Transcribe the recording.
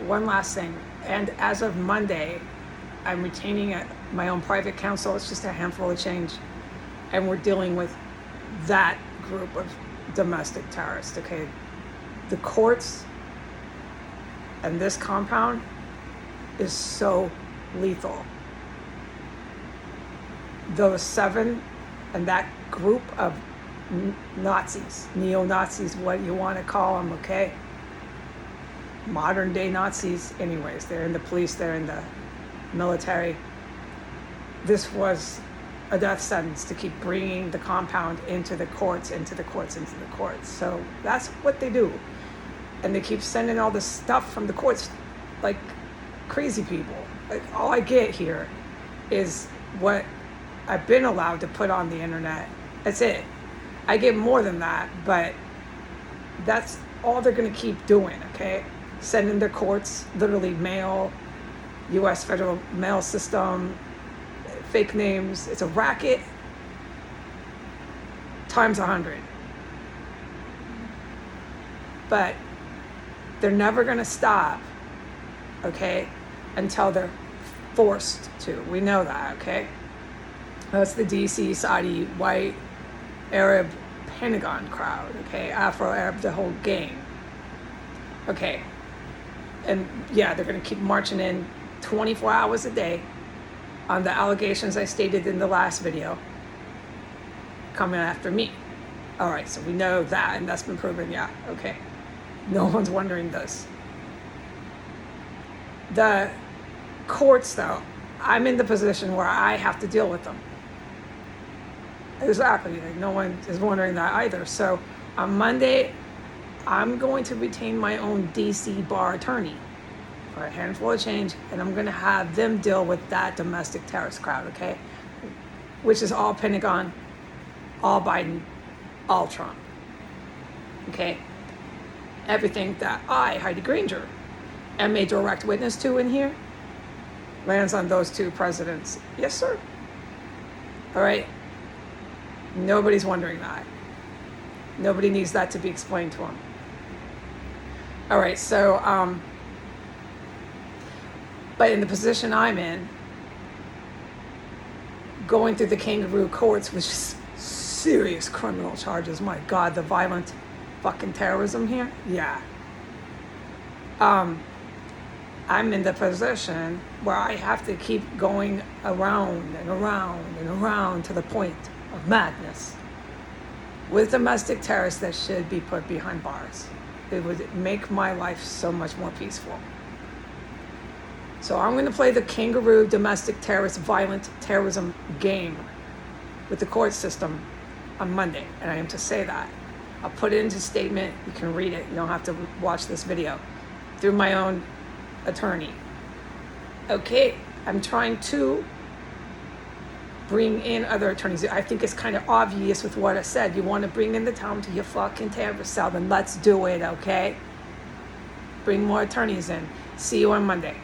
One last thing. And as of Monday, I'm retaining my own private counsel. It's just a handful of change. And we're dealing with that group of domestic terrorists, okay? The courts and this compound is so lethal. Those 7 and that group of Nazis, neo-Nazis, what you want to call them, okay? Modern day Nazis, anyways. They're in the police, they're in the military. This was a death sentence to keep bringing the compound into the courts, into the courts, into the courts. So that's what they do. And they keep sending all this stuff from the courts like crazy people. Like, all I get here is what I've been allowed to put on the internet. That's it. I get more than that, but that's all they're going to keep doing, okay? Sending their courts, literally mail, U.S. federal mail system, fake names. It's a racket times 100. But they're never going to stop, okay, until they're forced to. We know that, okay? That's the DC, Saudi, white, Arab, Pentagon crowd, okay? Afro-Arab, the whole gang. Okay. And yeah, they're going to keep marching in 24 hours a day on the allegations I stated in the last video, coming after me. All right, so we know that, and that's been proven, yeah, okay. No one's wondering this. The courts, though, I'm in the position where I have to deal with them. Exactly, like no one is wondering that either. So on Monday, I'm going to retain my own DC bar attorney for a handful of change, and I'm going to have them deal with that domestic terrorist crowd, okay? Which is all Pentagon, all Biden, all Trump, okay? Everything that I, Heidi Granger, am a direct witness to in here lands on those 2 presidents. Yes, sir. All right? Nobody's wondering that. Nobody needs that to be explained to them. All right, so, but in the position I'm in, going through the kangaroo courts, which is serious criminal charges, my God, the violent fucking terrorism here, yeah. I'm in the position where I have to keep going around and around and around to the point of madness with domestic terrorists that should be put behind bars. It would make my life so much more peaceful. So I'm going to play the kangaroo domestic terrorist violent terrorism game with the court system on Monday, and I am to say that. I'll put it into statement. You can read it. You don't have to watch this video. Through my own attorney. Okay, I'm trying to bring in other attorneys. I think it's kind of obvious with what I said. You want to bring in the town to your fucking terrorist cell, then let's do it, okay? Bring more attorneys in. See you on Monday.